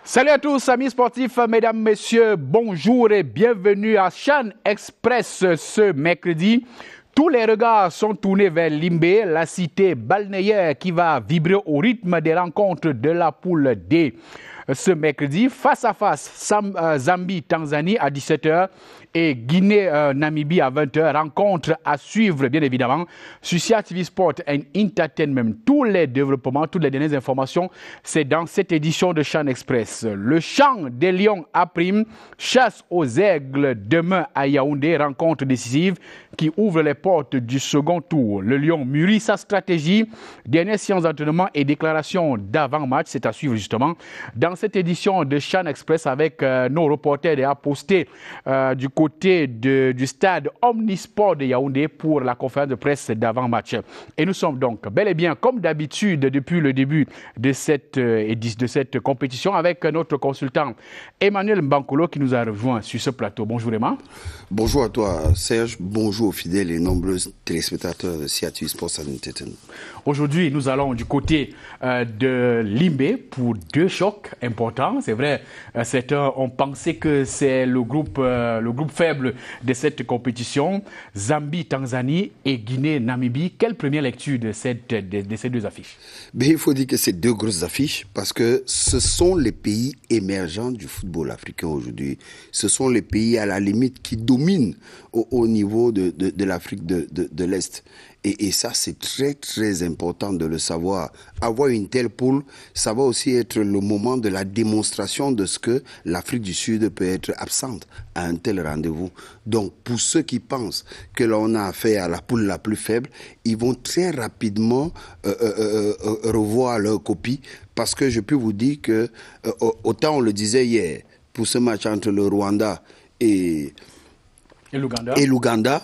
Salut à tous, amis sportifs, mesdames, messieurs, bonjour et bienvenue à CHAN Express ce mercredi. Tous les regards sont tournés vers Limbé, la cité balnéaire qui va vibrer au rythme des rencontres de la poule D. Ce mercredi, face à face, Zambie-Tanzanie à 17h et Guinée-Namibie à 20h. Rencontre à suivre, bien évidemment, sur CIA TV Sport and Entertainment. Tous les développements, toutes les dernières informations, c'est dans cette édition de CHAN Express. Le chant des Lions à prime, chasse aux aigles demain à Yaoundé, rencontre décisive qui ouvre les portes du second tour. Le Lion mûrit sa stratégie, dernière séance d'entraînement et déclaration d'avant-match, c'est à suivre justement dans cette édition de CHAN Express avec nos reporters et postés du côté du stade Omnisport de Yaoundé pour la conférence de presse d'avant-match. Et nous sommes donc bel et bien, comme d'habitude, depuis le début de cette compétition avec notre consultant Emmanuel Mbankolo qui nous a rejoint sur ce plateau. Bonjour Emma. Bonjour à toi Serge, bonjour aux fidèles et nombreux téléspectateurs de CIA TV Sports and Entertainment. Aujourd'hui, nous allons du côté de Limbé pour deux chocs importants. C'est vrai, certains ont pensé que c'est le groupe faible de cette compétition. Zambie, Tanzanie et Guinée, Namibie. Quelle première lecture de ces deux affiches? Mais il faut dire que c'est deux grosses affiches parce que ce sont les pays émergents du football africain aujourd'hui. Ce sont les pays à la limite qui dominent au niveau de l'Afrique de l'Est. Et ça, c'est très, très important de le savoir. Avoir une telle poule, ça va aussi être le moment de la démonstration de ce que l'Afrique du Sud peut être absente à un tel rendez-vous. Donc, pour ceux qui pensent que l'on a affaire à la poule la plus faible, ils vont très rapidement revoir leur copie. Parce que je peux vous dire que, autant on le disait hier, pour ce match entre le Rwanda et l'Ouganda,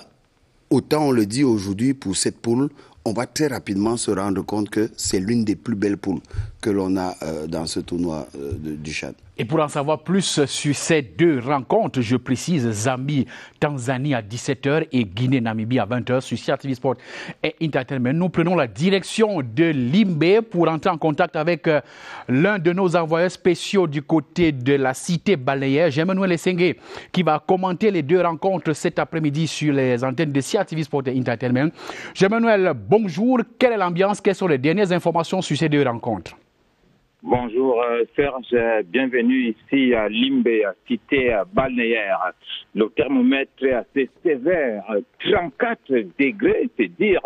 autant on le dit aujourd'hui pour cette poule, on va très rapidement se rendre compte que c'est l'une des plus belles poules que l'on a dans ce tournoi du Tchad. Et pour en savoir plus sur ces deux rencontres, je précise Zambie, Tanzanie à 17h et Guinée-Namibie à 20h sur CIA TV Sport et Entertainment. Nous prenons la direction de Limbé pour entrer en contact avec l'un de nos envoyés spéciaux du côté de la cité balnéaire, Emmanuel Essengue, qui va commenter les deux rencontres cet après-midi sur les antennes de CIA TV Sport et Entertainment. Emmanuel, bonjour. Quelle est l'ambiance? Quelles sont les dernières informations sur ces deux rencontres? Bonjour Serge, bienvenue ici à Limbé, cité balnéaire. Le thermomètre est assez sévère, 34 degrés, c'est dire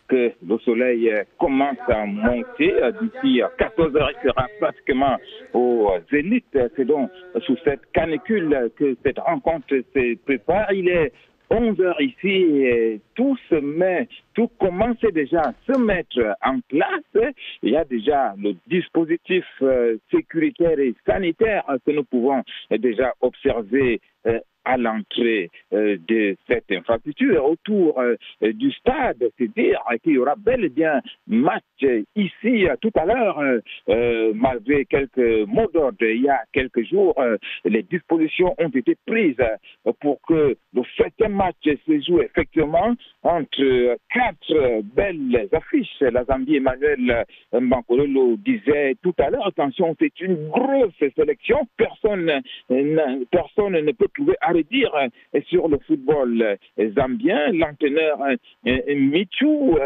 que le soleil commence à monter. D'ici 14 heures, il sera pratiquement au zénith. C'est donc sous cette canicule que cette rencontre se prépare. Il est 11 heures ici et tout commence déjà à se mettre en place. Il y a déjà le dispositif sécuritaire et sanitaire que nous pouvons déjà observer à l'entrée de cette infrastructure autour du stade. C'est-à-dire qu'il y aura bel et bien match ici tout à l'heure, malgré quelques mots d'ordre. Il y a quelques jours, les dispositions ont été prises pour que le 7e match se joue effectivement entre 4 belles affiches. La Zambie, Emmanuel Mbankolo le disait tout à l'heure, attention, c'est une grosse sélection. Personne ne peut trouver à redire sur le football zambien. L'entraîneur Michou,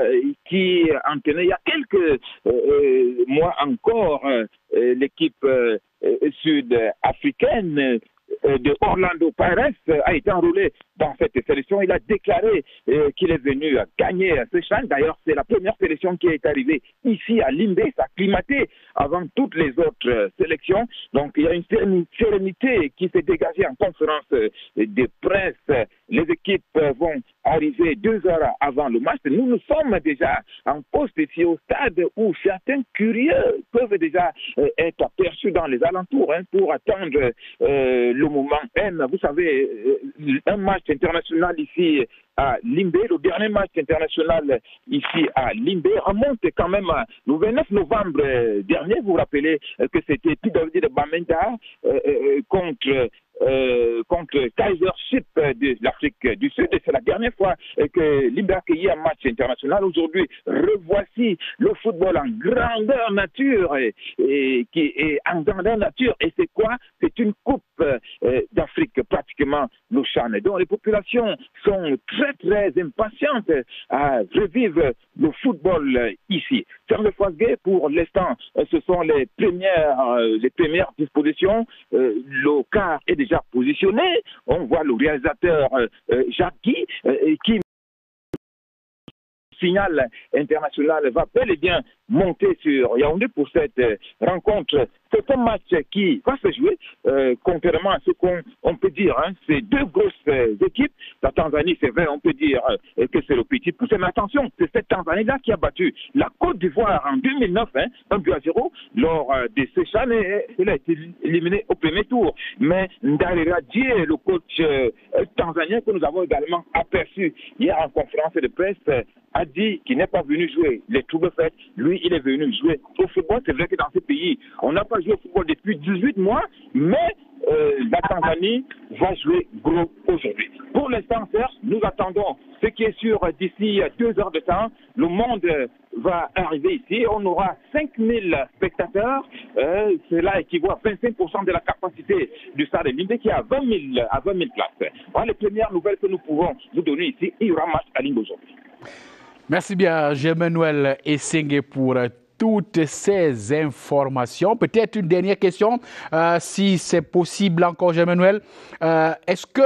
qui entraînait il y a quelques mois encore l'équipe sud-africaine de Orlando Pirates, a été enrôlé dans cette sélection. Il a déclaré qu'il est venu gagner ce CHAN. D'ailleurs, c'est la première sélection qui est arrivée ici à Limbé, s'acclimater avant toutes les autres sélections. Donc, il y a une sérénité qui s'est dégagée en conférence de presse. Les équipes vont arriver 2 heures avant le match. Nous sommes déjà en poste ici au stade où certains curieux peuvent déjà être aperçus dans les alentours pour attendre le moment M. Vous savez, un match international ici à Limbé, le dernier match international ici à Limbé remonte quand même le 29 novembre dernier. Vous vous rappelez que c'était PWD de Bamenda contre contre Kaiser Chiefs de l'Afrique du Sud. Et c'est la dernière fois que Limbe a accueilli un match international. Aujourd'hui, revoici le football en grandeur nature et qui est en grandeur nature. Et c'est quoi? C'est une coupe d'Afrique, pratiquement le CHAN. Donc les populations sont très très impatientes à revivre le football ici. Serge Fouasgué, pour l'instant, ce sont les premières dispositions. Le quart est déjà positionné. On voit le réalisateur Jacques Guy qui signal international va bel et bien monter sur Yaoundé pour cette rencontre. C'est un match qui va se jouer, contrairement à ce qu'on peut dire. C'est deux grosses équipes. La Tanzanie, c'est vrai, on peut dire que c'est le petit poussé. Mais attention, c'est cette Tanzanie-là qui a battu la Côte d'Ivoire en 2009, 1-0, lors de ce CHAN. Elle a été éliminée au premier tour. Mais Ndarira Dié, le coach tanzanien que nous avons également aperçu hier en conférence de presse, a dit qu'il n'est pas venu jouer les troubles faits. Lui, il est venu jouer au football. C'est vrai que dans ce pays, on n'a pas joué au football depuis 18 mois, mais la Tanzanie va jouer gros aujourd'hui. Pour l'instant, nous attendons ce qui est sûr d'ici 2 heures de temps. Le monde va arriver ici. On aura 5000 spectateurs. Cela équivaut à 25% de la capacité du stade de Limbe qui est à 20 000 places. Voilà les premières nouvelles que nous pouvons vous donner ici. Il y aura match à Limbe aujourd'hui. Merci bien, Germanuel Essengue, pour toutes ces informations. Peut-être une dernière question, si c'est possible encore, Germanuel. Est-ce que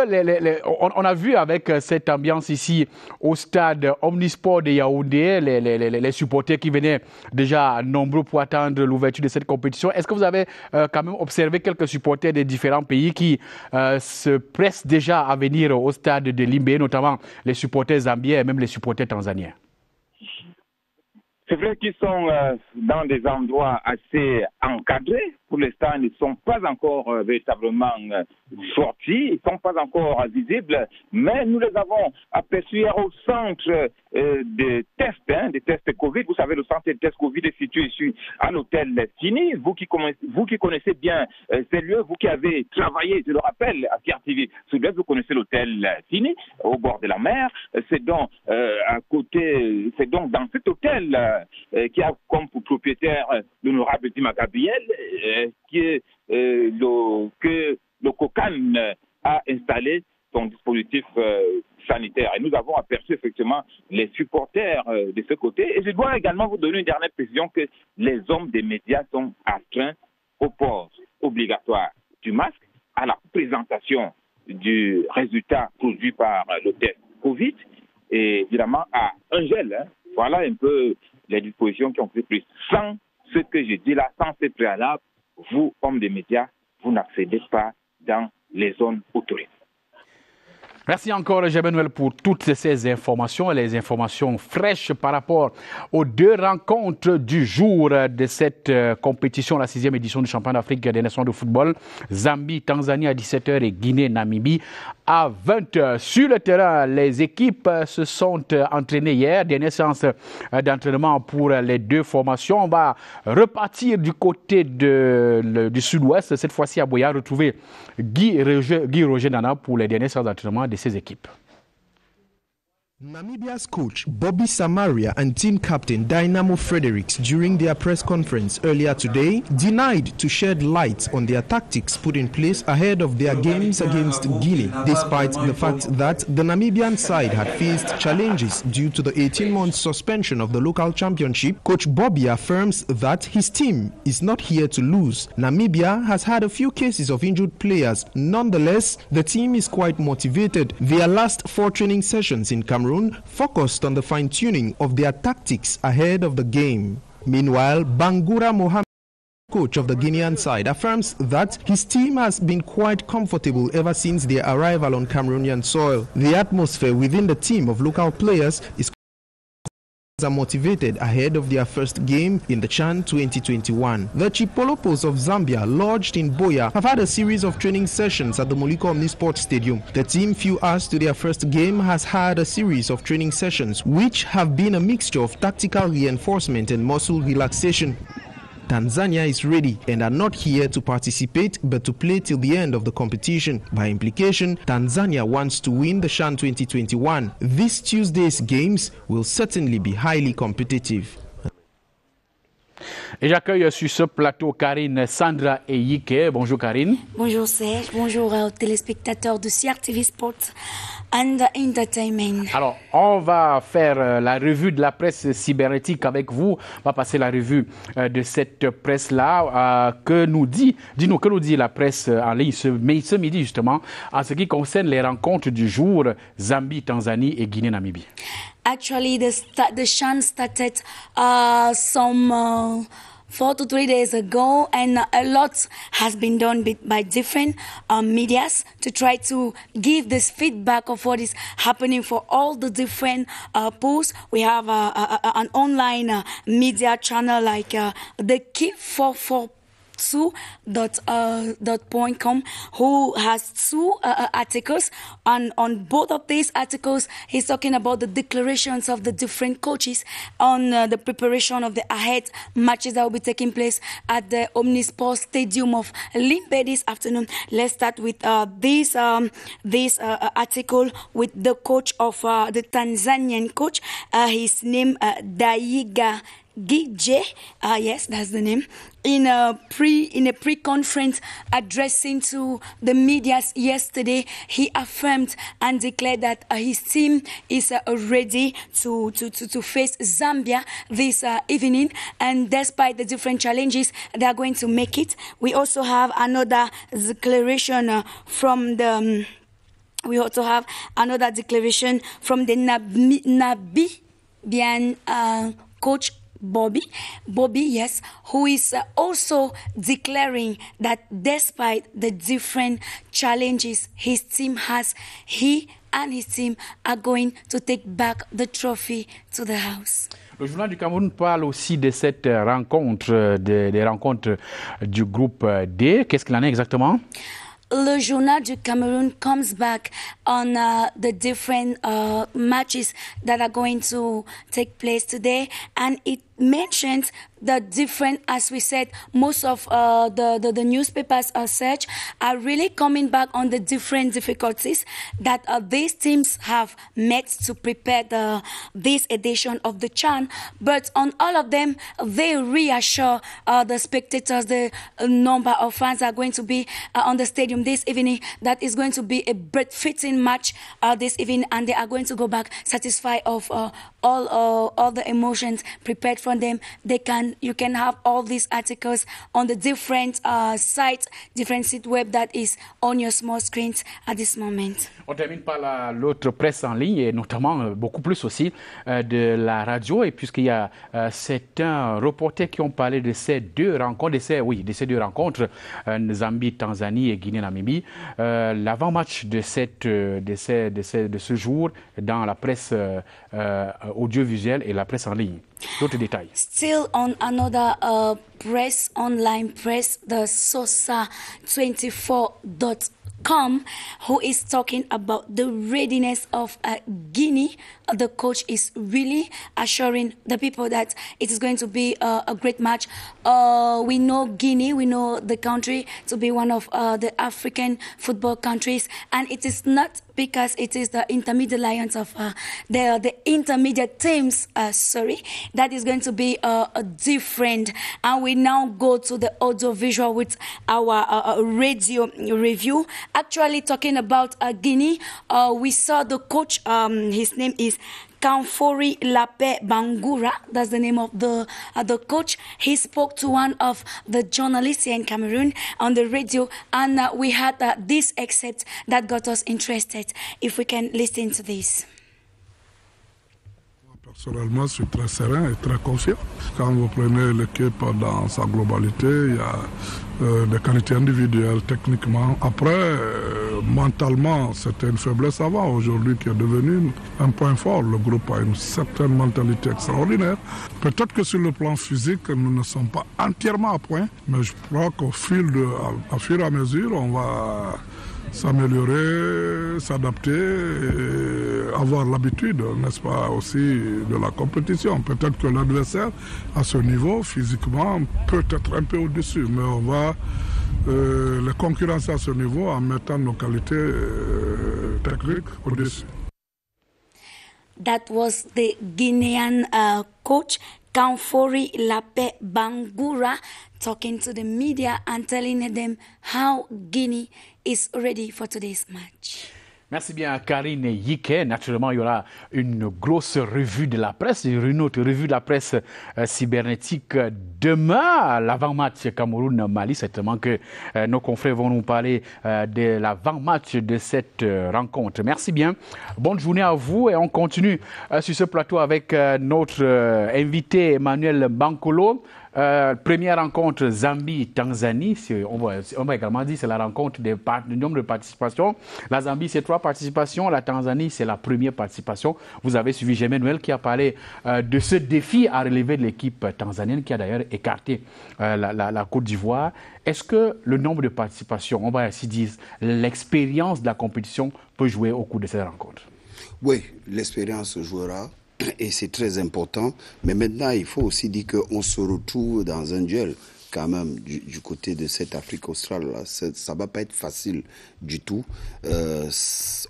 on a vu avec cette ambiance ici au stade Omnisport de Yaoundé, les supporters qui venaient déjà nombreux pour attendre l'ouverture de cette compétition. Est-ce que vous avez quand même observé quelques supporters des différents pays qui se pressent déjà à venir au stade de Limbe, notamment les supporters zambiens et même les supporters tanzaniens? C'est vrai qu'ils sont dans des endroits assez encadrés. Pour l'instant, ils ne sont pas encore véritablement sortis, ils ne sont pas encore visibles, mais nous les avons aperçus au centre des tests Covid. Vous savez, le centre de tests Covid est situé ici à l'hôtel Fini. Vous qui connaissez bien ces lieux, vous qui avez travaillé, je le rappelle, à CRTV Sud-Ouest, vous connaissez l'hôtel Fini, au bord de la mer. C'est donc dans cet hôtel qui a comme propriétaire l'honorable Dima Gabriel, que le COCAN a installé son dispositif sanitaire. Et nous avons aperçu effectivement les supporters de ce côté. Et je dois également vous donner une dernière précision que les hommes des médias sont astreints au port obligatoire du masque, à la présentation du résultat produit par le test Covid et évidemment à un gel. Voilà un peu les dispositions qui ont été prises. Sans ce que je dis là, sans ces préalables, vous, hommes des médias, vous n'accédez pas dans les zones autorisées. Merci encore, Germanuel, pour toutes ces informations, les informations fraîches par rapport aux 2 rencontres du jour de cette compétition, la 6e édition du championnat d'Afrique des nations de football. Zambie, Tanzanie à 17h et Guinée, Namibie à 20h. Sur le terrain, les équipes se sont entraînées hier. Dernière séance d'entraînement pour les 2 formations. On va repartir du côté du sud-ouest, cette fois-ci à Boya, retrouver Guy Roger Nana pour les dernières séances d'entraînement de ces équipes. Namibia's coach Bobby Samaria and team captain Dynamo Fredericks, during their press conference earlier today, denied to shed light on their tactics put in place ahead of their games against Guinea, despite the fact that the Namibian side had faced challenges due to the 18-month suspension of the local championship. Coach Bobby affirms that his team is not here to lose. Namibia has had a few cases of injured players. Nonetheless, the team is quite motivated. Their last 4 training sessions in Cameroon focused on the fine-tuning of their tactics ahead of the game. Meanwhile, Bangura Mohamed, coach of the Guinean side, affirms that his team has been quite comfortable ever since their arrival on Cameroonian soil. The atmosphere within the team of local players is motivated ahead of their first game in the CHAN 2021. The Chipolopos of Zambia, lodged in Boya, have had a series of training sessions at the Moliko Omnisport Stadium. The team, few hours to their first game, has had a series of training sessions which have been a mixture of tactical reinforcement and muscle relaxation. Tanzania is ready and are not here to participate but to play till the end of the competition. By implication, Tanzania wants to win the CHAN 2021. This Tuesday's games will certainly be highly competitive. Et j'accueille sur ce plateau Karine, Sandra et Yike. Bonjour Karine. Bonjour Serge, bonjour aux téléspectateurs de CRTV Sport and Entertainment. Alors, on va faire la revue de la presse cybernétique avec vous. On va passer la revue de cette presse-là. Que nous dit la presse en ligne ce midi justement en ce qui concerne les rencontres du jour Zambie, Tanzanie et Guinée-Namibie. Actually, the CHAN started some 4 to 3 days ago, and a lot has been done by different medias to try to give this feedback of what is happening for all the different pools. We have an online media channel like the Keep442.com who has 2 articles, and on both of these articles he's talking about the declarations of the different coaches on the preparation of the ahead matches that will be taking place at the Omnisport Stadium of Limbe this afternoon. Let's start with this article with the coach of the Tanzanian coach. His name Daiga Gije, yes, that's the name. In a pre-conference addressing to the media yesterday, he affirmed and declared that his team is ready to face Zambia this evening, and despite the different challenges, they are going to make it. We also have another declaration from the. Namibian coach. Bobby, yes, who is also declaring that despite the different challenges his team has, he and his team are going to take back the trophy to the house. Le journal du Cameroun parle aussi de cette rencontre, des rencontres du groupe D. Qu'est-ce qu'il en est exactement? Le journal du Cameroun comes back on the different matches that are going to take place today, and it mentions the different, as we said, most of the newspapers search are really coming back on the different difficulties that these teams have met to prepare this edition of the CHAN. But on all of them, they reassure the spectators, the number of fans are going to be on the stadium this evening, that is going to be a breathtaking match this evening, and they are going to go back satisfied of all the emotions prepared from them. You can have all these articles on the different sites, different site web that is on your small screens at this moment. On termine par l'autre presse en ligne, et notamment beaucoup plus aussi de la radio, et puisqu'il y a certains reporters qui ont parlé de ces deux rencontres, Zambie, Tanzanie et Guinée-Namibie, l'avant-match de ce jour dans la presse audiovisuelle et la presse en ligne. D'autres détails. Still on another online press, the Sosa24.com, who is talking about the readiness of Guinea. The coach is really assuring the people that it is going to be a great match. We know Guinea, we know the country to be one of the African football countries, and it is not because it is the intermediate lions of the intermediate teams, that is going to be different. And we now go to the audio visual with our radio review. Actually, talking about Guinea, we saw the coach, his name is Kamfori Lape Bangura, that's the name of the coach. He spoke to one of the journalists here in Cameroon on the radio, and we had this excerpt that got us interested. If we can listen to this. Personnellement, je suis très serein et très confiant. Quand vous prenez l'équipe dans sa globalité, il y a des qualités individuelles, techniquement. Après, mentalement, c'était une faiblesse avant. Aujourd'hui, qui est devenu un point fort. Le groupe a une certaine mentalité extraordinaire. Peut-être que sur le plan physique, nous ne sommes pas entièrement à point, mais je crois qu'au fur et à mesure, on va s'améliorer, s'adapter, et avoir l'habitude, n'est-ce pas, aussi de la compétition. Peut-être que l'adversaire, à ce niveau, physiquement, peut être un peu au-dessus, mais on va les concurrencer à ce niveau en mettant nos qualités techniques au-dessus. That was the Guinean coach, Kamfori Lape Bangura, talking to the media and telling them how Guinea is ready for today's match. Merci bien Karine Yike. Naturellement, il y aura une grosse revue de la presse, une autre revue de la presse cybernétique demain, l'avant-match Cameroun-Mali. Certainement que nos confrères vont nous parler de l'avant-match de cette rencontre. Merci bien. Bonne journée à vous et on continue sur ce plateau avec notre invité Emmanuel Bankolo. Première rencontre Zambie-Tanzanie, on va également dire c'est la rencontre du nombre de participations. La Zambie, c'est 3 participations. La Tanzanie, c'est la première participation. Vous avez suivi Germain Noël qui a parlé de ce défi à relever de l'équipe tanzanienne qui a d'ailleurs écarté la Côte d'Ivoire. Est-ce que le nombre de participations, on va ainsi dire, l'expérience de la compétition peut jouer au cours de cette rencontre? Oui, l'expérience jouera. Et c'est très important. Mais maintenant, il faut aussi dire qu'on se retrouve dans un duel quand même du côté de cette Afrique australe. Là. Ça ne va pas être facile du tout.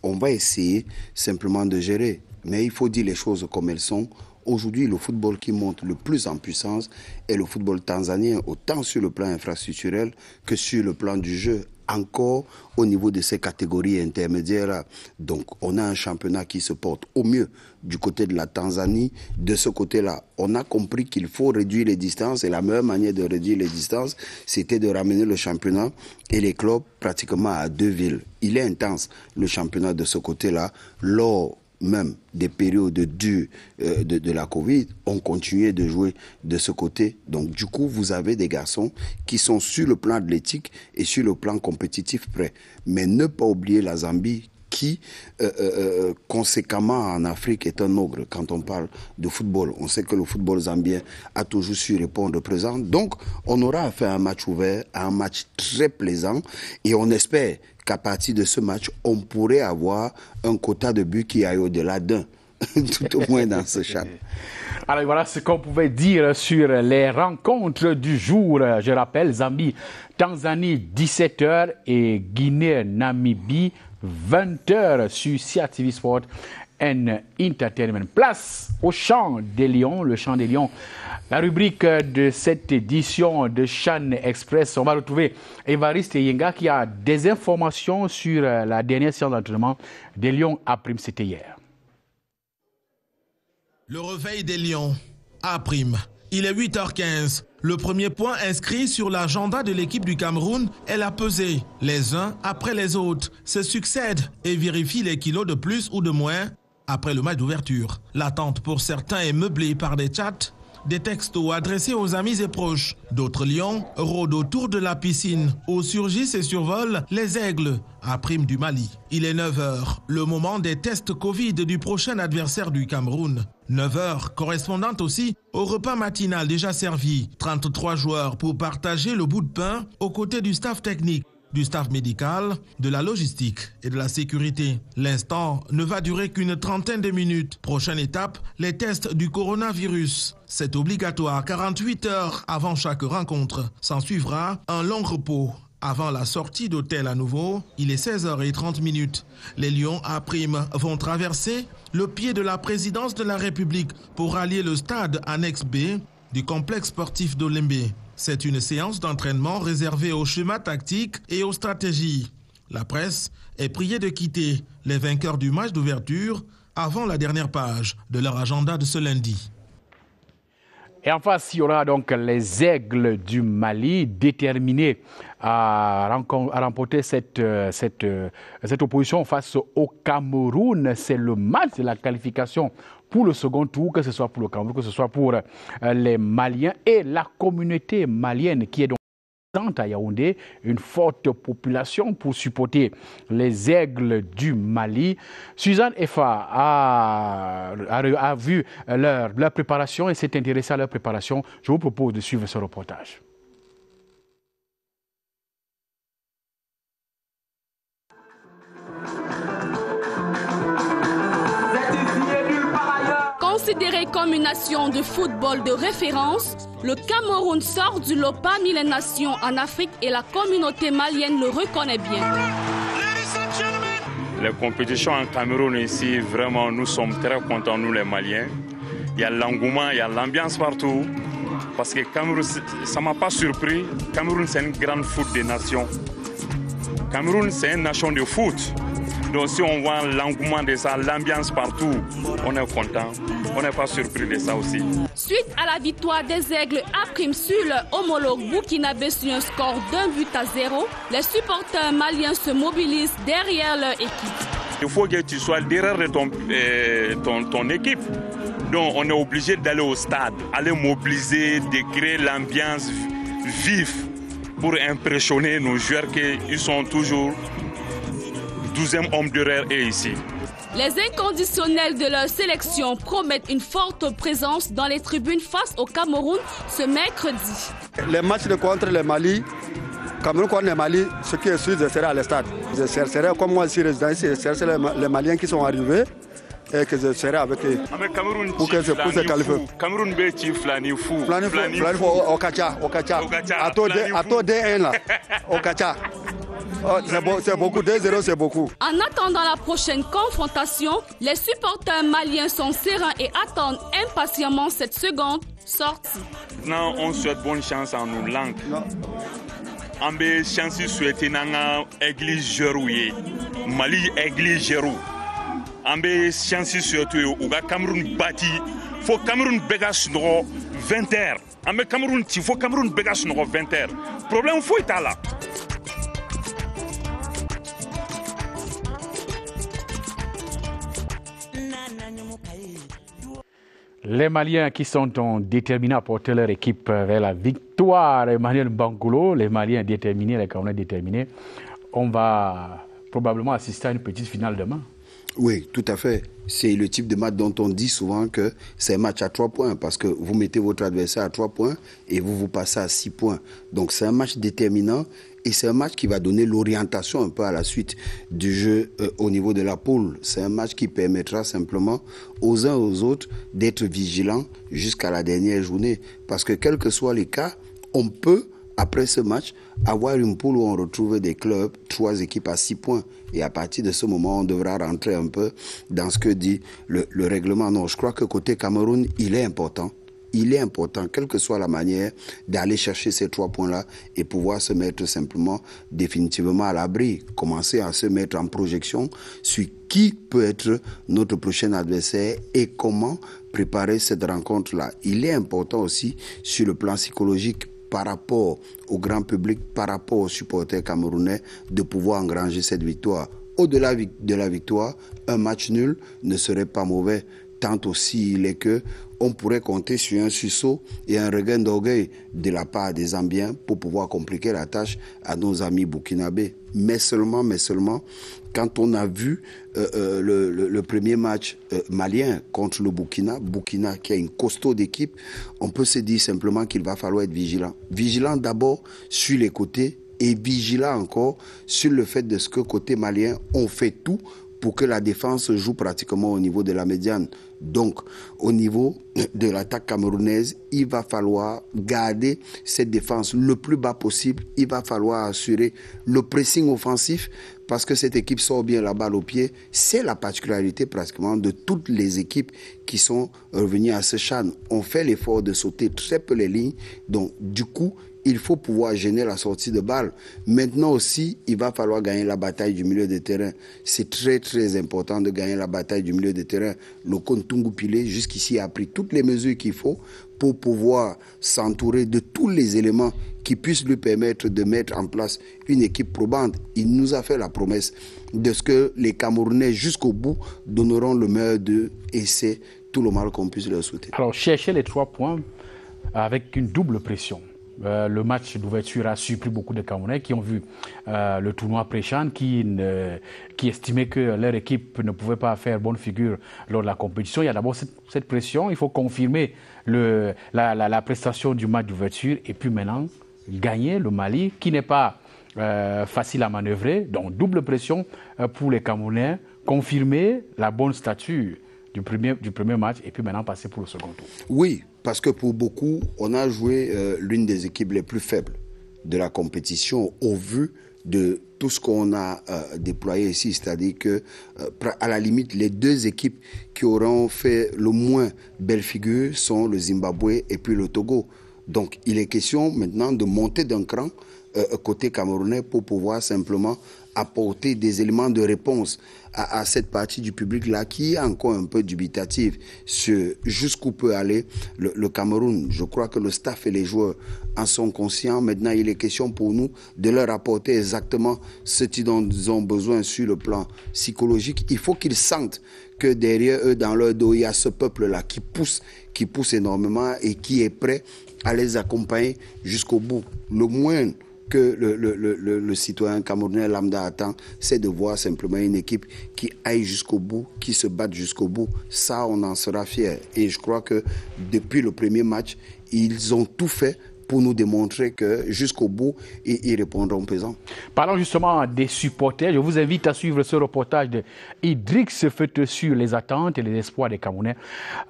On va essayer simplement de gérer. Mais il faut dire les choses comme elles sont. Aujourd'hui, le football qui monte le plus en puissance est le football tanzanien, autant sur le plan infrastructurel que sur le plan du jeu. Encore au niveau de ces catégories intermédiaires. Donc, on a un championnat qui se porte au mieux du côté de la Tanzanie. De ce côté-là, on a compris qu'il faut réduire les distances et la meilleure manière de réduire les distances, c'était de ramener le championnat et les clubs pratiquement à 2 villes. Il est intense, le championnat de ce côté-là, lors même des périodes dures de la Covid, on continuait de jouer de ce côté. Donc du coup, vous avez des garçons qui sont sur le plan athlétique et sur le plan compétitif prêts. Mais ne pas oublier la Zambie qui, conséquemment en Afrique, est un ogre quand on parle de football. On sait que le football zambien a toujours su répondre présent. Donc, on aura à faire un match ouvert, un match très plaisant et on espère qu'à partir de ce match, on pourrait avoir un quota de buts qui aille au-delà d'un, tout au moins dans ce chat. Alors voilà ce qu'on pouvait dire sur les rencontres du jour. Je rappelle, Zambie, Tanzanie, 17h et Guinée-Namibie, 20h sur CRTV Sport and Entertainment. Place au Chant des Lions, le Chant des Lions. La rubrique de cette édition de Chan Express, on va retrouver Évariste Yenga qui a des informations sur la dernière séance d'entraînement des Lions à Prime, c'était hier. Le réveil des Lions à Prime. Il est 8h15. Le premier point inscrit sur l'agenda de l'équipe du Cameroun est la pesée. Les uns après les autres se succèdent et vérifient les kilos de plus ou de moins après le match d'ouverture. L'attente pour certains est meublée par des chats, des textos adressés aux amis et proches. D'autres lions rôdent autour de la piscine où surgissent et survolent les aigles à Prime du Mali. Il est 9h, le moment des tests Covid du prochain adversaire du Cameroun. 9h correspondant aussi au repas matinal déjà servi. 33 joueurs pour partager le bout de pain aux côtés du staff technique, du staff médical, de la logistique et de la sécurité. L'instant ne va durer qu'une trentaine de minutes. Prochaine étape, les tests du coronavirus. C'est obligatoire 48 heures avant chaque rencontre. S'en suivra un long repos. Avant la sortie d'hôtel à nouveau, il est 16h30. Les Lions à Prime vont traverser le pied de la présidence de la République pour allier le stade annexe B du complexe sportif d'Olembe. C'est une séance d'entraînement réservée aux schémas tactiques et aux stratégies. La presse est priée de quitter les vainqueurs du match d'ouverture avant la dernière page de leur agenda de ce lundi. Et en face, il y aura donc les Aigles du Mali déterminés à remporter cette opposition face au Cameroun. C'est le match de la qualification pour le second tour, que ce soit pour le Cameroun, que ce soit pour les Maliens et la communauté malienne qui est donc à Yaoundé, une forte population pour supporter les Aigles du Mali. Suzanne Effa a vu leur préparation et s'est intéressée à leur préparation. Je vous propose de suivre ce reportage. Considéré comme une nation de football de référence, le Cameroun sort du lot parmi les nations en Afrique et la communauté malienne le reconnaît bien. Les compétitions en Cameroun ici, vraiment, nous sommes très contents, nous les Maliens. Il y a l'engouement, il y a l'ambiance partout. Parce que Cameroun, ça ne m'a pas surpris. Cameroun, c'est une grande foot des nations. Cameroun, c'est une nation de foot. Donc si on voit l'engouement de ça, l'ambiance partout, on est content. On n'est pas surpris de ça aussi. Suite à la victoire des Aigles A' sur leur homologue burkinabé sur un score d'1-0, les supporters maliens se mobilisent derrière leur équipe. Il faut que tu sois derrière ton équipe. Donc on est obligé d'aller au stade, aller mobiliser, de créer l'ambiance vive pour impressionner nos joueurs qu'ils sont toujours 12e homme d'horaire et ici. Les inconditionnels de leur sélection promettent une forte présence dans les tribunes face au Cameroun ce mercredi. Les matchs contre le Mali, Cameroun contre le Mali, ce qui est sûr, je serai à le stade. Je serai comme moi ici résident ici, je chercherai les Maliens qui sont arrivés et que je serai avec eux pour que je puisse qualifier. Cameroun Béti Flani Fou. Flani Fou, Okacha. À toi D1 là, Okacha. Oh, c'est beaucoup, 2-0 c'est beaucoup. En attendant la prochaine confrontation, les supporters maliens sont sereins et attendent impatiemment cette seconde sortie. Maintenant, on souhaite bonne chance en nos langues. On a chance de souhaiter dans l'église Jérouye, Mali église Jérou. On a chance de souhaiter au Cameroun bâti. Il faut Cameroun bégasse 20 heures. On a Cameroun, il faut Cameroun bégasse 20 heures. Problème, faut être là. Les Maliens qui sont déterminés à porter leur équipe vers la victoire, Emmanuel Bangoulou, les Maliens déterminés, les Camerounais déterminés, on va probablement assister à une petite finale demain. Oui, tout à fait. C'est le type de match dont on dit souvent que c'est un match à 3 points parce que vous mettez votre adversaire à 3 points et vous passez à 6 points. Donc c'est un match déterminant et c'est un match qui va donner l'orientation un peu à la suite du jeu au niveau de la poule. C'est un match qui permettra simplement aux uns et aux autres d'être vigilants jusqu'à la dernière journée. Parce que quels que soient les cas, on peut, après ce match, avoir une poule où on retrouve des clubs, 3 équipes à 6 points. Et à partir de ce moment, on devra rentrer un peu dans ce que dit le règlement. Non, je crois que côté Cameroun, il est important. Il est important, quelle que soit la manière, d'aller chercher ces 3 points-là et pouvoir se mettre simplement définitivement à l'abri. Commencer à se mettre en projection sur qui peut être notre prochain adversaire et comment préparer cette rencontre-là. Il est important aussi sur le plan psychologique par rapport au grand public, par rapport aux supporters camerounais, de pouvoir engranger cette victoire. Au-delà de la victoire, un match nul ne serait pas mauvais, tant aussi il est que on pourrait compter sur un sursaut et un regain d'orgueil de la part des Zambiens pour pouvoir compliquer la tâche à nos amis burkinabés. Mais seulement, quand on a vu le premier match malien contre le Burkina qui a une costaud d'équipe, on peut se dire simplement qu'il va falloir être vigilant. Vigilant d'abord sur les côtés et vigilant encore sur le fait de ce que côté malien, on fait tout pour que la défense joue pratiquement au niveau de la médiane. Donc, au niveau de l'attaque camerounaise, il va falloir garder cette défense le plus bas possible. Il va falloir assurer le pressing offensif parce que cette équipe sort bien la balle au pied. C'est la particularité pratiquement de toutes les équipes qui sont revenues à ce CHAN. On fait l'effort de sauter très peu les lignes. Donc, du coup, il faut pouvoir gêner la sortie de balle. Maintenant aussi, il va falloir gagner la bataille du milieu de terrain. C'est très, très important de gagner la bataille du milieu de terrain. Le Tungu Pile, jusqu'ici, a pris toutes les mesures qu'il faut pour pouvoir s'entourer de tous les éléments qui puissent lui permettre de mettre en place une équipe probante. Il nous a fait la promesse de ce que les Camerounais, jusqu'au bout, donneront le meilleur d'eux et c'est tout le mal qu'on puisse leur souhaiter. Alors, chercher les 3 points avec une double pression. Le match d'ouverture a surpris beaucoup de Camerounais qui ont vu le tournoi pré-CHAN, qui estimaient que leur équipe ne pouvait pas faire bonne figure lors de la compétition. Il y a d'abord cette pression, il faut confirmer la prestation du match d'ouverture et puis maintenant gagner le Mali qui n'est pas facile à manœuvrer. Donc double pression pour les Camerounais, confirmer la bonne stature du premier match et puis maintenant passer pour le second tour. Oui, parce que pour beaucoup, on a joué l'une des équipes les plus faibles de la compétition au vu de tout ce qu'on a déployé ici. C'est-à-dire que, à la limite, les deux équipes qui auront fait le moins belle figure sont le Zimbabwe et puis le Togo. Donc, il est question maintenant de monter d'un cran côté camerounais pour pouvoir simplement apporter des éléments de réponse à cette partie du public-là qui est encore un peu dubitative sur jusqu'où peut aller le Cameroun. Je crois que le staff et les joueurs en sont conscients. Maintenant, il est question pour nous de leur apporter exactement ce dont ils ont besoin sur le plan psychologique. Il faut qu'ils sentent que derrière eux, dans leur dos, il y a ce peuple-là qui pousse énormément et qui est prêt à les accompagner jusqu'au bout. Le moins que le citoyen camerounais lambda attend, c'est de voir simplement une équipe qui aille jusqu'au bout, qui se batte jusqu'au bout. Ça, on en sera fiers. Et je crois que depuis le premier match, ils ont tout fait pour nous démontrer que jusqu'au bout, ils répondront présent. Parlons justement des supporters. Je vous invite à suivre ce reportage de Idriss Sefete sur les attentes et les espoirs des Camerounais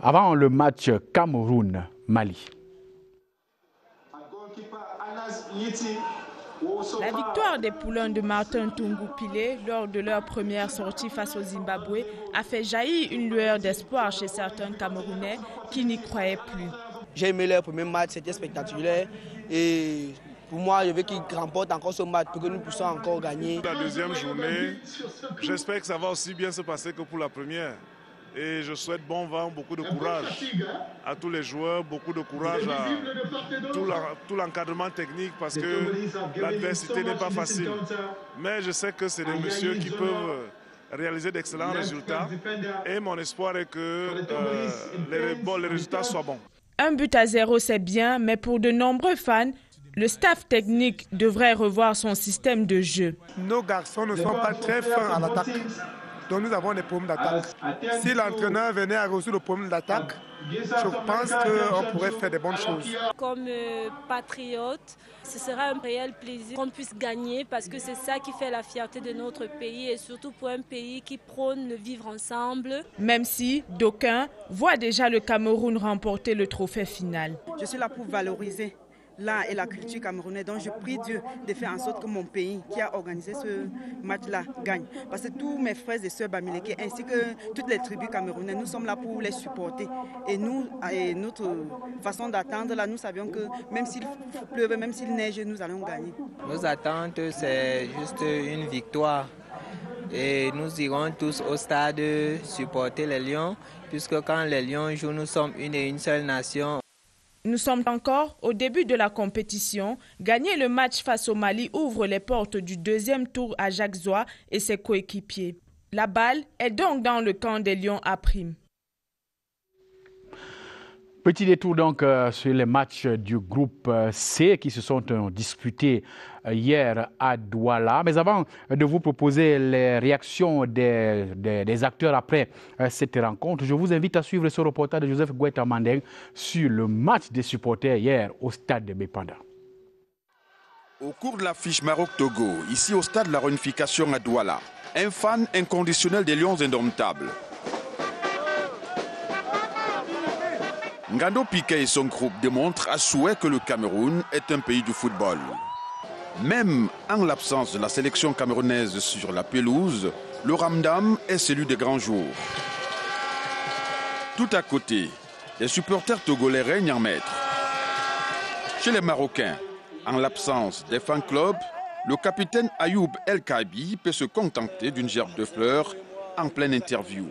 avant le match Cameroun-Mali. La victoire des poulains de Martin Tungu-Pilé lors de leur première sortie face au Zimbabwe a fait jaillir une lueur d'espoir chez certains Camerounais qui n'y croyaient plus. J'ai aimé leur premier match, c'était spectaculaire et pour moi, je veux qu'ils remportent encore ce match pour que nous puissions encore gagner. La deuxième journée, j'espère que ça va aussi bien se passer que pour la première. Et je souhaite bon vent, beaucoup de courage à tous les joueurs, beaucoup de courage à tout l'encadrement technique parce que l'adversité n'est pas facile. Mais je sais que c'est des messieurs qui peuvent réaliser d'excellents résultats et mon espoir est que les résultats soient bons. 1-0, c'est bien, mais pour de nombreux fans, le staff technique devrait revoir son système de jeu. Nos garçons ne sont pas très fins à l'attaque. Donc nous avons des problèmes d'attaque. Si l'entraîneur venait à résoudre le problème d'attaque, je pense qu'on pourrait faire des bonnes choses. Comme patriote, ce sera un réel plaisir qu'on puisse gagner parce que c'est ça qui fait la fierté de notre pays et surtout pour un pays qui prône le vivre ensemble. Même si d'aucuns voient déjà le Cameroun remporter le trophée final. Je suis là pour valoriser l'art et la culture camerounaise. Donc je prie Dieu de faire en sorte que mon pays qui a organisé ce match-là gagne. Parce que tous mes frères et sœurs bamileke ainsi que toutes les tribus camerounaises, nous sommes là pour les supporter. Et nous, et notre façon d'attendre, là, nous savions que même s'il pleuve, même s'il neige, nous allons gagner. Nos attentes, c'est juste une victoire. Et nous irons tous au stade supporter les Lions, puisque quand les Lions jouent, nous sommes une et une seule nation. Nous sommes encore au début de la compétition. Gagner le match face au Mali ouvre les portes du deuxième tour à Jacques Zoua et ses coéquipiers. La balle est donc dans le camp des Lions A'. Petit détour donc sur les matchs du groupe C qui se sont disputés hier à Douala. Mais avant de vous proposer les réactions des acteurs après cette rencontre, je vous invite à suivre ce reportage de Joseph Gouetta Mandeng sur le match des supporters hier au stade de Bépanda. Au cours de l'affiche Maroc-Togo, ici au stade de la réunification à Douala, un fan inconditionnel des Lions indomptables. Ngando Piqué et son groupe démontrent à souhait que le Cameroun est un pays du football. Même en l'absence de la sélection camerounaise sur la pelouse, le Ramdam est celui des grands jours. Tout à côté, les supporters togolais règnent en maître. Chez les Marocains, en l'absence des fan-clubs, le capitaine Ayoub El Kaabi peut se contenter d'une gerbe de fleurs en pleine interview.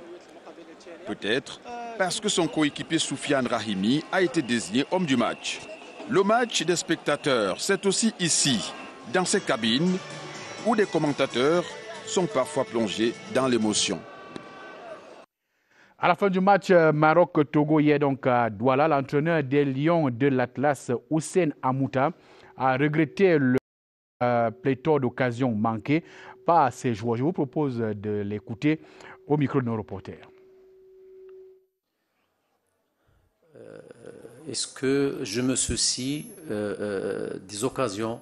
Peut-être parce que son coéquipier Soufiane Rahimi a été désigné homme du match. Le match des spectateurs, c'est aussi ici, dans ces cabines, où des commentateurs sont parfois plongés dans l'émotion. À la fin du match Maroc-Togo hier donc à Douala, l'entraîneur des Lions de l'Atlas, Houssen Amouta, a regretté le pléthore d'occasions manquées par ses joueurs. Je vous propose de l'écouter au micro de nos reporters. Est-ce que je me soucie des occasions,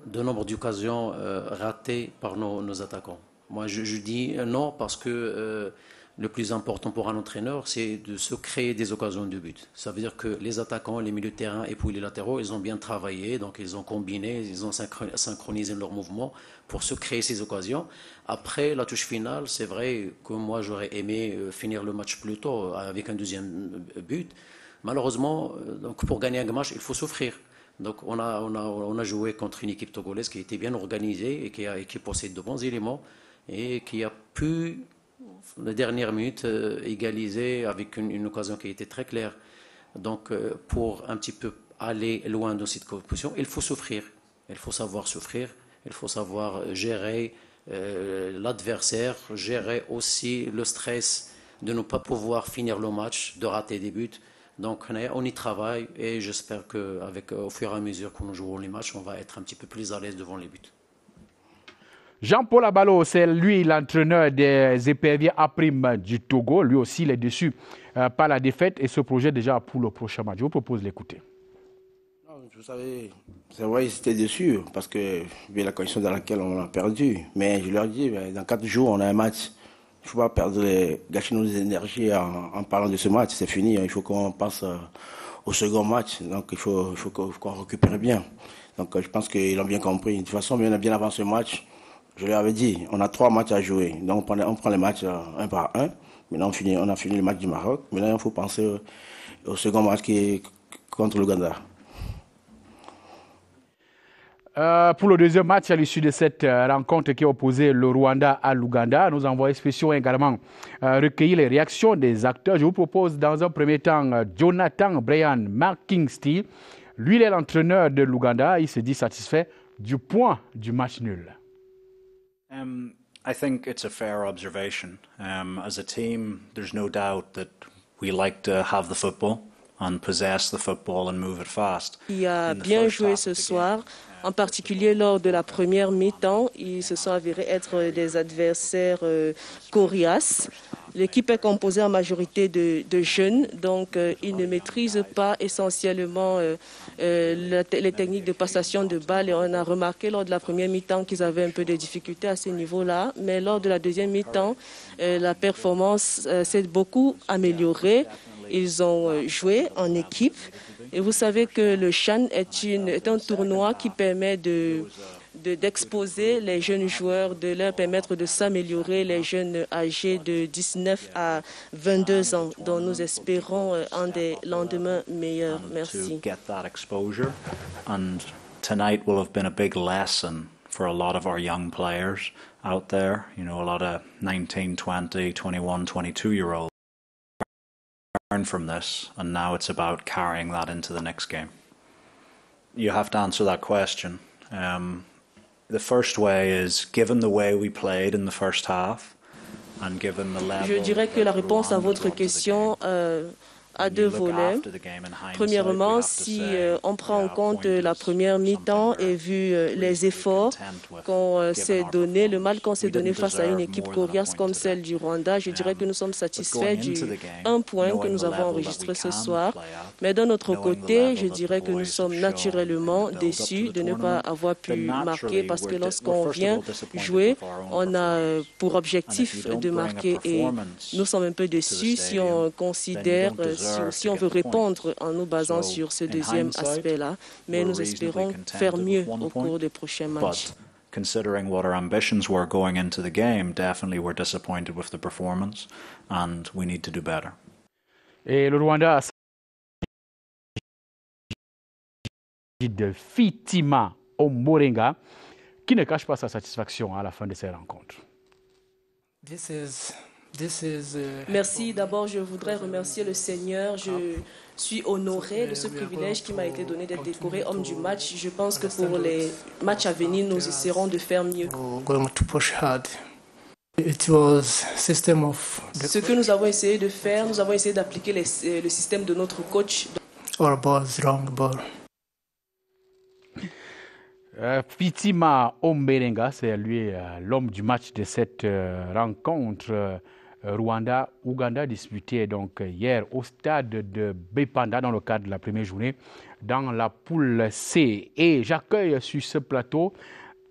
de nombre d'occasions ratées par nos attaquants? Moi, je dis non parce que le plus important pour un entraîneur, c'est de se créer des occasions de but. Ça veut dire que les attaquants, les milieux de terrain et puis les latéraux, ils ont bien travaillé, donc ils ont combiné, ils ont synchronisé leurs mouvements pour se créer ces occasions. Après, la touche finale, c'est vrai que moi, j'aurais aimé finir le match plus tôt avec un deuxième but. Malheureusement, donc pour gagner un match, il faut souffrir. Donc on a joué contre une équipe togolaise qui était bien organisée et qui possède de bons éléments et qui a pu, la dernière minute, égaliser avec une occasion qui était très claire. Donc pour un petit peu aller loin dans cette compétition, il faut souffrir. Il faut savoir souffrir, il faut savoir gérer l'adversaire, gérer aussi le stress de ne pas pouvoir finir le match, de rater des buts. Donc on y travaille et j'espère qu'au fur et à mesure que nous jouons les matchs, on va être un petit peu plus à l'aise devant les buts. Jean-Paul Abalo, c'est lui l'entraîneur des éperviers A' du Togo. Lui aussi, il est déçu par la défaite et se projette déjà pour le prochain match. Je vous propose d'écouter. Vous savez, c'est vrai, ils étaient déçus parce que vu la condition dans laquelle on a perdu. Mais je leur dis, dans 4 jours, on a un match. Il ne faut pas gâcher nos énergies en parlant de ce match. C'est fini. Il faut qu'on passe au second match. Donc il faut qu'on récupère bien. Donc je pense qu'ils l'ont bien compris. De toute façon, bien avant ce match, je leur avais dit, on a 3 matchs à jouer. Donc on prend les matchs un par un. Maintenant on a fini le match du Maroc. Maintenant il faut penser au second match qui est contre l'Ouganda. Pour le deuxième match à l'issue de cette rencontre qui a opposé le Rwanda à l'Ouganda, nos envoyés spéciaux ont également recueilli les réactions des acteurs. Je vous propose dans un premier temps Jonathan Brian Markingstein. Lui, il est l'entraîneur de l'Ouganda. Il se dit satisfait du point du match nul. I think it's a fair observation. As a team, there's no doubt that we like to have the football and possess the football and move it fast. Il a bien joué ce soir. En particulier lors de la première mi-temps, ils se sont avérés être des adversaires coriaces. L'équipe est composée en majorité de jeunes, donc ils ne maîtrisent pas essentiellement les techniques de passation de balles. Et on a remarqué lors de la première mi-temps qu'ils avaient un peu de difficultés à ce niveau-là. Mais lors de la deuxième mi-temps, la performance s'est beaucoup améliorée. Ils ont joué en équipe. Et vous savez que le CHAN est un tournoi qui permet d'exposer les jeunes joueurs, de leur permettre de s'améliorer, les jeunes âgés de 19 à 22 ans, dont nous espérons un des lendemains meilleurs. Merci. And tonight will have been a big lesson for a lot of our young players out there, you know, a lot of 19, 20, 21, 22-year-olds. Learn from this, and now it's about carrying that into the next game. You have to answer that question. The first way is, given the way we played in the first half, and given the level. Je dirais que la réponse à votre question à 2 volets. Premièrement, si on prend en compte la première mi-temps et vu les efforts qu'on s'est donnés, le mal qu'on s'est donné face à une équipe coriace comme celle du Rwanda, je dirais que nous sommes satisfaits du 1 point que nous avons enregistré ce soir. Mais d'un autre côté, je dirais que nous sommes naturellement déçus de ne pas avoir pu marquer parce que lorsqu'on vient jouer, on a pour objectif de marquer et nous sommes un peu déçus si on considère si on veut répondre en nous basant sur ce deuxième aspect-là, mais nous espérons faire mieux au cours des prochains matchs. Considering what our ambitions were going into the game, definitely we're disappointed with the performance and we need to do better. Et le Rwanda de Fitima Omborenga qui ne cache pas sa satisfaction à la fin de ces rencontres. Merci. D'abord, je voudrais remercier le Seigneur. Je suis honoré de ce privilège qui m'a été donné d'être décoré homme du match. Je pense que pour les matchs à venir, nous essaierons de faire mieux. Ce que nous avons essayé de faire, nous avons essayé d'appliquer le système de notre coach. Fitima Omborenga, c'est lui l'homme du match de cette rencontre Rwanda-Ouganda disputée donc hier au stade de Bepanda dans le cadre de la première journée dans la poule C. Et j'accueille sur ce plateau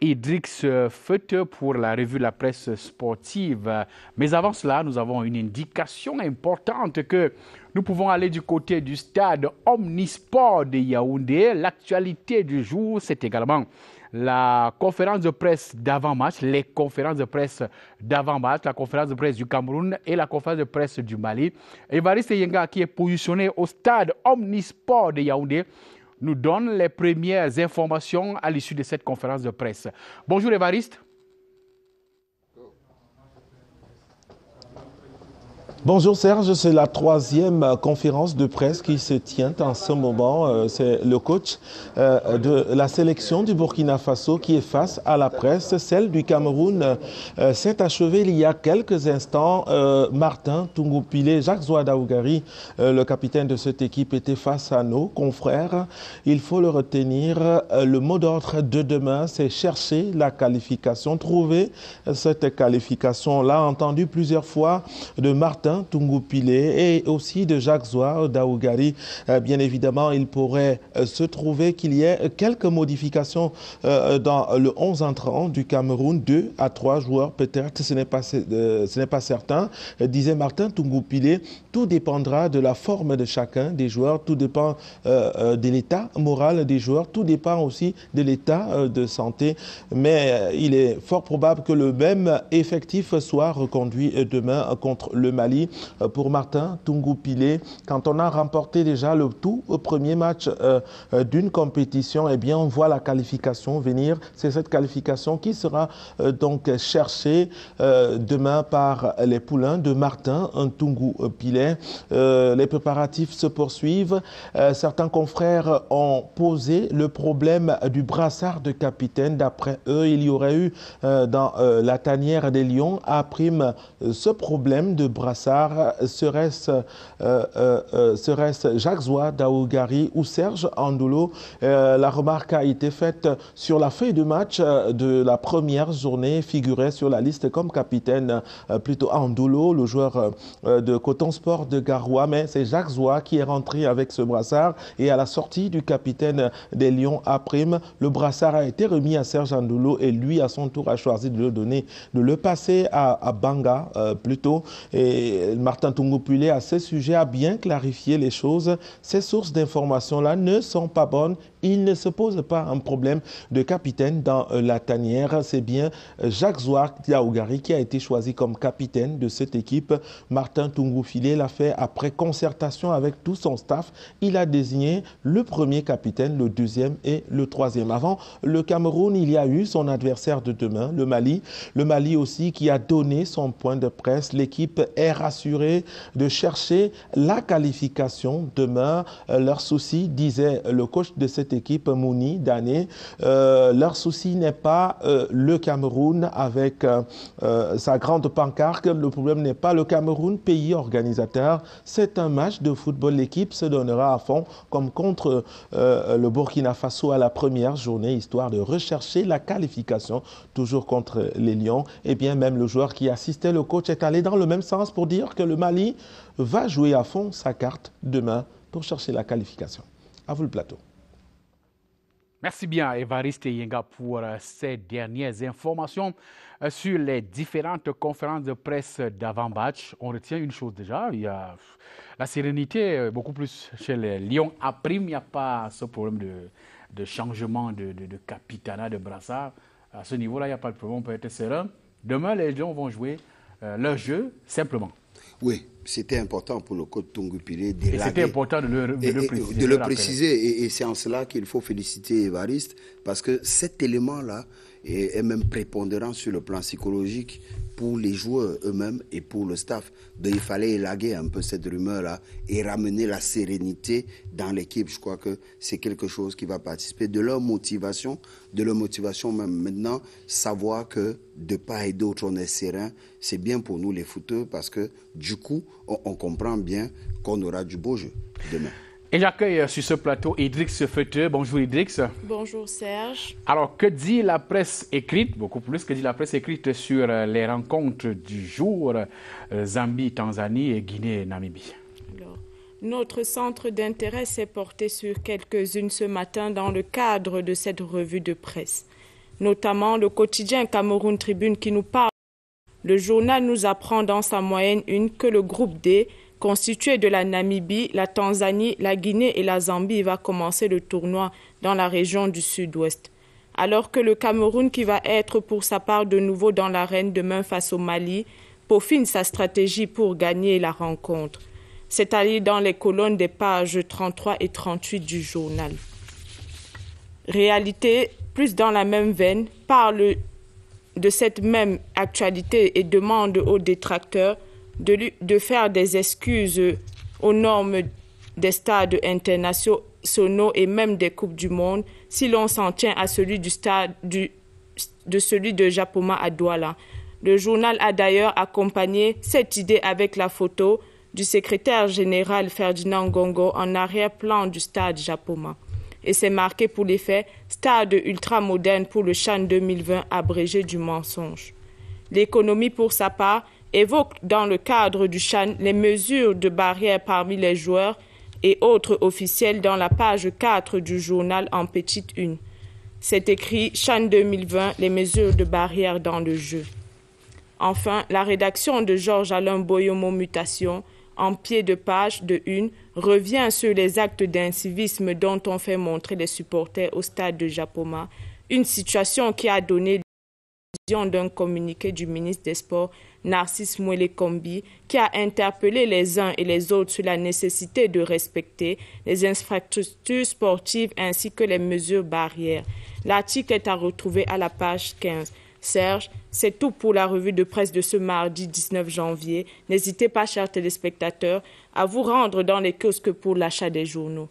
Idrix Fete pour la revue de la presse sportive. Mais avant cela, nous avons une indication importante que nous pouvons aller du côté du stade Omnisport de Yaoundé. L'actualité du jour, c'est également la conférence de presse d'avant-match, les conférences de presse d'avant-match, la conférence de presse du Cameroun et la conférence de presse du Mali. Évariste Yenga, qui est positionné au stade Omnisport de Yaoundé, nous donne les premières informations à l'issue de cette conférence de presse. Bonjour Évariste. Bonjour Serge, c'est la troisième conférence de presse qui se tient en ce moment. C'est le coach de la sélection du Burkina Faso qui est face à la presse. Celle du Cameroun s'est achevée il y a quelques instants. Martin Tungoupilé, Jacques Zouadaougari, le capitaine de cette équipe, était face à nos confrères. Il faut le retenir. Le mot d'ordre de demain, c'est chercher la qualification, trouver cette qualification. On l'a entendu plusieurs fois de Martin Tungoupilé et aussi de Jacques Zouadaougari. Bien évidemment, il pourrait se trouver qu'il y ait quelques modifications dans le 11 entrant du Cameroun, 2 à 3 joueurs peut-être, ce n'est pas certain. Disait Martin Tungoupilé, tout dépendra de la forme de chacun des joueurs, tout dépend de l'état moral des joueurs, tout dépend aussi de l'état de santé. Mais il est fort probable que le même effectif soit reconduit demain contre le Mali. Pour Martin Tungoupilé, quand on a remporté déjà le tout premier match d'une compétition, eh bien on voit la qualification venir. C'est cette qualification qui sera donc cherchée demain par les poulains de Martin Tungoupilé. Les préparatifs se poursuivent. Certains confrères ont posé le problème du brassard de capitaine. D'après eux, il y aurait eu dans la tanière des Lions à prime ce problème de brassard. Serait-ce Jacques Zouadaougari ou Serge Andoulo? La remarque a été faite sur la feuille de match de la première journée, figurait sur la liste comme capitaine plutôt Andoulo, le joueur de Coton Sport de Garoua, mais c'est Jacques Zoua qui est rentré avec ce brassard et à la sortie du capitaine des Lions à prime, le brassard a été remis à Serge Andoulo et lui à son tour a choisi de le donner, de le passer à Banga plutôt. Et Martin Tungoupilé, à ce sujet, a bien clarifié les choses. Ces sources d'informations-là ne sont pas bonnes. Il ne se pose pas un problème de capitaine dans la tanière. C'est bien Jacques Zouadaougari qui a été choisi comme capitaine de cette équipe. Martin Tungoupilé l'a fait après concertation avec tout son staff. Il a désigné le premier capitaine, le deuxième et le troisième. Avant le Cameroun, il y a eu son adversaire de demain, le Mali. Le Mali aussi qui a donné son point de presse. L'équipe est rassurée de chercher la qualification demain. Leur souci, disait le coach de cette équipe, Mouni Dané, leur souci n'est pas le Cameroun avec sa grande pancarte. Le problème n'est pas le Cameroun, pays organisateur. C'est un match de football. L'équipe se donnera à fond, comme contre le Burkina Faso à la première journée, histoire de rechercher la qualification, toujours contre les Lions. Et bien même le joueur qui assistait le coach est allé dans le même sens pour dire que le Mali va jouer à fond sa carte demain pour chercher la qualification. À vous le plateau. Merci bien, Évariste Yenga, pour ces dernières informations sur les différentes conférences de presse d'avant-match. On retient une chose déjà, il y a la sérénité, beaucoup plus chez les Lions. À prime, il n'y a pas ce problème de changement de capitanat, de brassard. À ce niveau-là, il n'y a pas de problème, on peut être serein. Demain, les Lions vont jouer leur jeu simplement. Oui, c'était important pour le coach Tungoupilé et c'était important de le préciser. Et c'est en cela qu'il faut féliciter Évariste, parce que cet élément-là est même prépondérant sur le plan psychologique pour les joueurs eux-mêmes et pour le staff. Donc il fallait élaguer un peu cette rumeur-là et ramener la sérénité dans l'équipe. Je crois que c'est quelque chose qui va participer de leur motivation même. Maintenant, savoir que de part et d'autre, on est serein, c'est bien pour nous les footeurs parce que du coup, on comprend bien qu'on aura du beau jeu demain. Et j'accueille sur ce plateau Idrix Fete. Bonjour Idrix. Bonjour Serge. Alors, que dit la presse écrite, beaucoup plus que dit la presse écrite sur les rencontres du jour, Zambie, Tanzanie et Guinée-Namibie? Notre centre d'intérêt s'est porté sur quelques-unes ce matin dans le cadre de cette revue de presse. notamment le quotidien Cameroun Tribune qui nous parle. Le journal nous apprend dans sa moyenne une que le groupe D, constitué de la Namibie, la Tanzanie, la Guinée et la Zambie, va commencer le tournoi dans la région du Sud-Ouest. Alors que le Cameroun, qui va être pour sa part de nouveau dans l'arène demain face au Mali, peaufine sa stratégie pour gagner la rencontre. C'est à lire dans les colonnes des pages 33 et 38 du journal. Réalité, plus dans la même veine, parle de cette même actualité et demande aux détracteurs de faire des excuses aux normes des stades internationaux et même des Coupes du Monde si l'on s'en tient à celui de Japoma à Douala. Le journal a d'ailleurs accompagné cette idée avec la photo du secrétaire général Ferdinand Gongo en arrière-plan du stade Japoma. Et c'est marqué pour les faits « Stade ultra-moderne pour le CHAN 2020 abrégé du mensonge ». L'économie, pour sa part, évoque dans le cadre du CHAN les mesures de barrière parmi les joueurs et autres officiels dans la page 4 du journal en petite une. C'est écrit « CHAN 2020, les mesures de barrière dans le jeu ». Enfin, la rédaction de Georges-Alain Boyomo Mutation, en pied de page de une, revient sur les actes d'incivisme dont ont fait montrer les supporters au stade de Japoma, une situation qui a donné l'occasion d'un communiqué du ministre des Sports, Narcisse Mouele-Kombi, qui a interpellé les uns et les autres sur la nécessité de respecter les infrastructures sportives ainsi que les mesures barrières. L'article est à retrouver à la page 15. Serge, c'est tout pour la revue de presse de ce mardi 19 janvier. N'hésitez pas, chers téléspectateurs, à vous rendre dans les kiosques pour l'achat des journaux.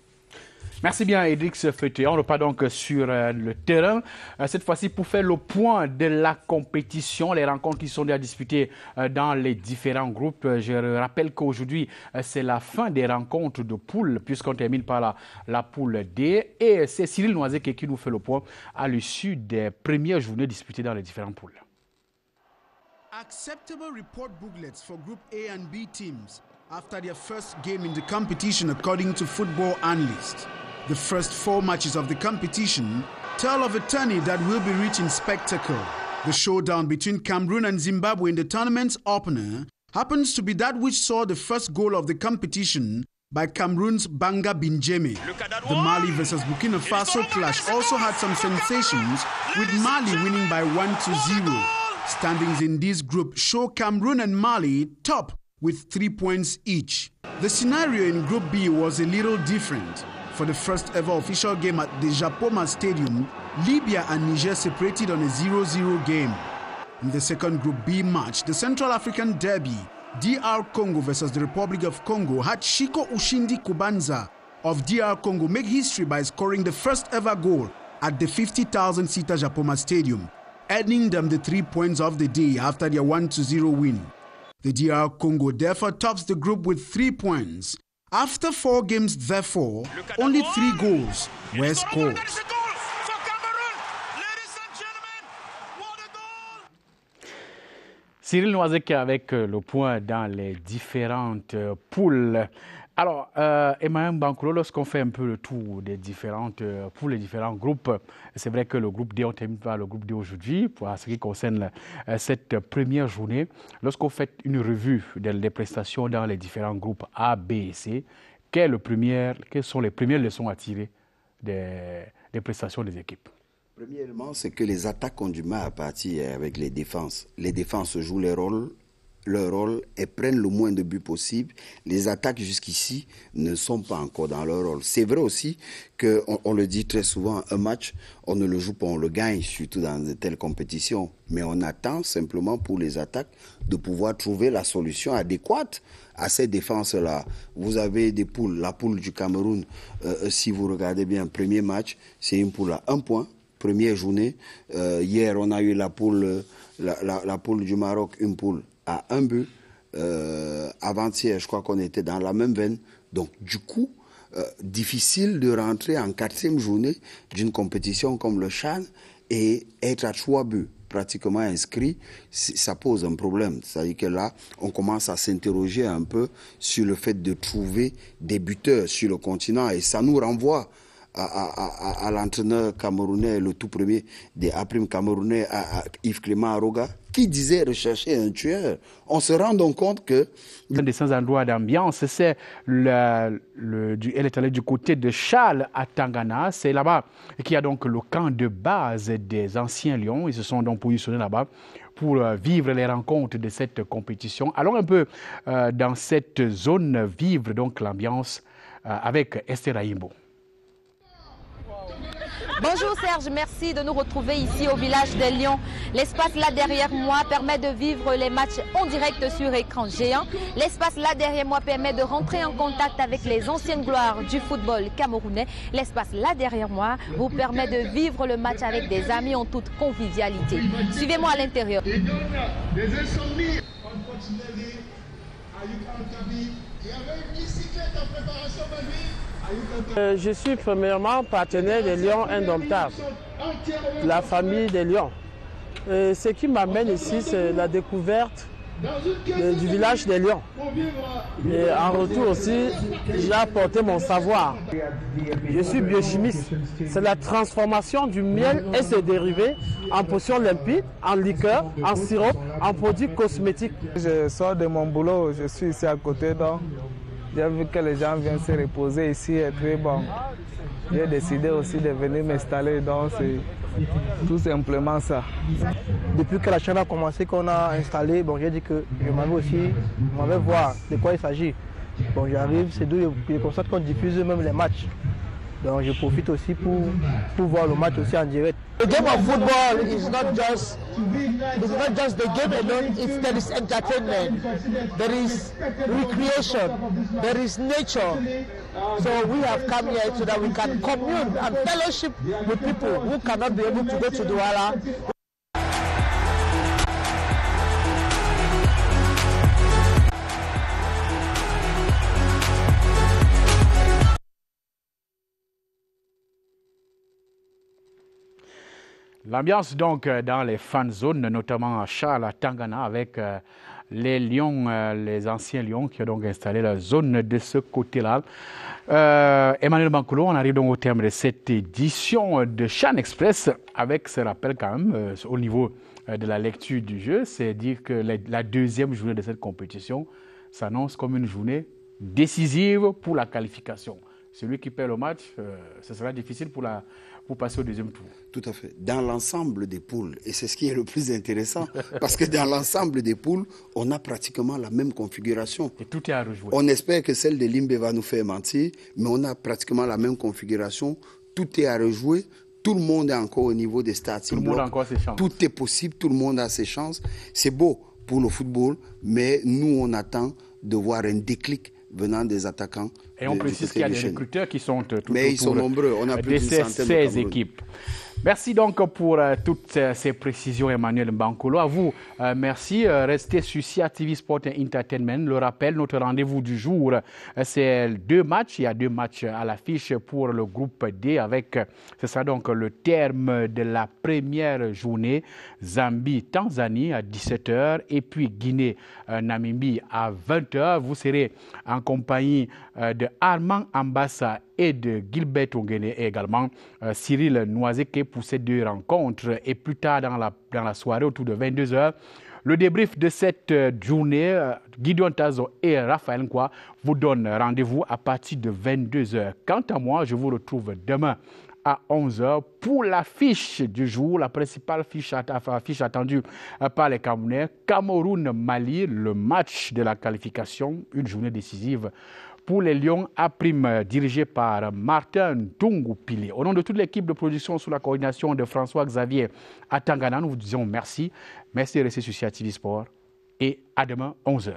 Merci bien, Edrix Feuté. On repart donc sur le terrain. Cette fois-ci, pour faire le point de la compétition, les rencontres qui sont déjà disputées dans les différents groupes. Je rappelle qu'aujourd'hui, c'est la fin des rencontres de poule, puisqu'on termine par la poule D. Et c'est Cyril Noiseke qui nous fait le point à l'issue des premières journées disputées dans les différentes poules. Acceptable report booklets for Group A and B teams after their first game in the competition according to Football Analyst. The first 4 matches of the competition tell of a tourney that will be rich in spectacle. The showdown between Cameroon and Zimbabwe in the tournament's opener happens to be that which saw the first goal of the competition by Cameroon's Banga Binjeme. The Mali versus Burkina Faso clash also had some sensations, with Mali winning by 1-0. Standings in this group show Cameroon and Mali top with 3 points each. The scenario in Group B was a little different. For the first ever official game at the Japoma Stadium, Libya and Niger separated on a 0-0 game. In the second Group B match, the Central African Derby, DR Congo versus the Republic of Congo, had Shiko Ushindi Kubanza of DR Congo make history by scoring the first ever goal at the 50,000-seater Japoma Stadium, earning them the 3 points of the day after their 1-0 win. The DR Congo therefore tops the group with 3 points. After 4 games, therefore, only 3 goals were scored. Cyril Noiseke avec le point dans les différentes poules. Alors, Emmanuel Bankolo, lorsqu'on fait un peu le tour des différentes poules, les différents groupes, c'est vrai que le groupe D, on termine par le groupe D aujourd'hui, pour ce qui concerne cette première journée. Lorsqu'on fait une revue des prestations dans les différents groupes A, B et C, quelles sont les premières leçons à tirer des prestations des équipes? Premièrement, c'est que les attaques ont du mal à partir avec les défenses. Les défenses jouent leur rôle et prennent le moins de buts possible. Les attaques jusqu'ici ne sont pas encore dans leur rôle. C'est vrai aussi qu'on le dit très souvent, un match, on ne le joue pas, on le gagne, surtout dans de telles compétitions. Mais on attend simplement pour les attaques de pouvoir trouver la solution adéquate à ces défenses-là. Vous avez des poules, la poule du Cameroun, si vous regardez bien, premier match, c'est une poule à 1 point. Première journée, hier on a eu la poule du Maroc, une poule à 1 but. Avant-hier, je crois qu'on était dans la même veine. Donc du coup, difficile de rentrer en 4e journée d'une compétition comme le CHAN et être à 3 buts pratiquement inscrits, ça pose un problème. C'est-à-dire que là, on commence à s'interroger un peu sur le fait de trouver des buteurs sur le continent et ça nous renvoie à l'entraîneur camerounais, le tout premier des A-Prime camerounais, à Yves Clément Aroga, qui disait rechercher un tueur. On se rend donc compte que... Un des endroits d'ambiance, c'est elle est allée du côté de Charles à Tangana. C'est là-bas qu'il y a donc le camp de base des anciens Lions. Ils se sont donc positionnés là-bas pour vivre les rencontres de cette compétition. Allons un peu dans cette zone, vivre donc l'ambiance avec Esther Aïmbo. Bonjour Serge, merci de nous retrouver ici au village des Lions. L'espace là derrière moi permet de vivre les matchs en direct sur écran géant. L'espace là derrière moi permet de rentrer en contact avec les anciennes gloires du football camerounais. L'espace là derrière moi vous permet de vivre le match avec des amis en toute convivialité. Suivez-moi à l'intérieur. Je suis premièrement partenaire des Lions Indomptables, la famille des Lions. Ce qui m'amène ici, c'est la découverte du village des Lions. Et en retour aussi, j'ai apporté mon savoir. Je suis biochimiste. C'est la transformation du miel et ses dérivés en potions limpides, en liqueur, en sirop, en produits cosmétiques. Je sors de mon boulot, je suis ici à côté, donc j'ai vu que les gens viennent se reposer ici et très bon. J'ai décidé aussi de venir m'installer, donc c'est tout simplement ça. Depuis que la chaîne a commencé, qu'on a installé, bon, j'ai dit que je m'avais voir de quoi il s'agit. Bon, j'arrive, c'est d'où je constate qu'on diffuse même les matchs. Donc je profite aussi pour voir le match aussi en direct. The game of football is not just the game alone, there is entertainment, there is recreation, there is nature. So we have come here so that we can commune and fellowship with people who cannot be able to go to Douala. L'ambiance donc dans les fan zones, notamment à Charles, à Tangana, avec les Lions, les anciens Lions qui ont donc installé la zone de ce côté-là. Emmanuel Bankolo, on arrive donc au terme de cette édition de Chan Express avec ce rappel quand même au niveau de la lecture du jeu, c'est dire que la deuxième journée de cette compétition s'annonce comme une journée décisive pour la qualification. Celui qui perd le match, ce sera difficile pour passer au deuxième tour. Tout à fait. Dans l'ensemble des poules, et c'est ce qui est le plus intéressant, parce que dans l'ensemble des poules, on a pratiquement la même configuration. Et tout est à rejouer. On espère que celle de Limbe va nous faire mentir, mais on a pratiquement la même configuration. Tout est à rejouer. Tout le monde est encore au niveau des starting blocks. Tout le monde a encore ses chances. Tout est possible, tout le monde a ses chances. C'est beau pour le football, mais nous, on attend de voir un déclic venant des attaquants. Et on précise qu'il y a des recruteurs qui sont tout mais ils sont nombreux, on a plus de ces équipes. Merci donc pour toutes ces précisions, Emmanuel Bankolo. À vous, merci. Restez sur CIA TV Sport Entertainment. Le rappel, notre rendez-vous du jour, c'est 2 matchs. Il y a 2 matchs à l'affiche pour le groupe D avec, ce sera donc le terme de la première journée. Zambie-Tanzanie à 17h et puis Guinée-Namibie à 20h. Vous serez en compagnie de Armand Ambassa et de Gilbert Ongene et également Cyril Noiseke pour ces 2 rencontres. Et plus tard dans la soirée, autour de 22h, le débrief de cette journée, Gideon Tazo et Raphaël Nkwa vous donnent rendez-vous à partir de 22h. Quant à moi, je vous retrouve demain à 11h pour l'affiche du jour, la principale affiche attendue par les Camerounais. Cameroun-Mali, le match de la qualification, une journée décisive pour les Lions A-Prime dirigés par Martin Tungu-Pili. Au nom de toute l'équipe de production sous la coordination de François-Xavier Atangana, nous vous disons merci. Merci de rester sur CIA TV Sport et à demain 11h.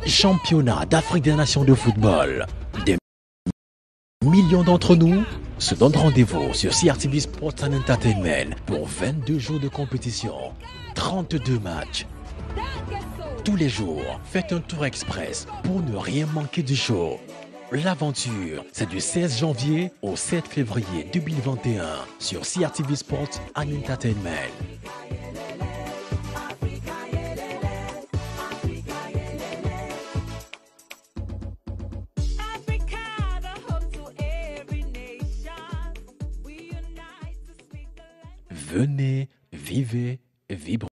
Championnat d'Afrique des Nations de football. Des millions d'entre nous se donnent rendez-vous sur CRTV Sports and Entertainment pour 22 jours de compétition, 32 matchs. Tous les jours, faites un tour express pour ne rien manquer du show. L'aventure, c'est du 16 janvier au 7 février 2021 sur CRTV Sports and Entertainment. Venez, vivez, vibrez.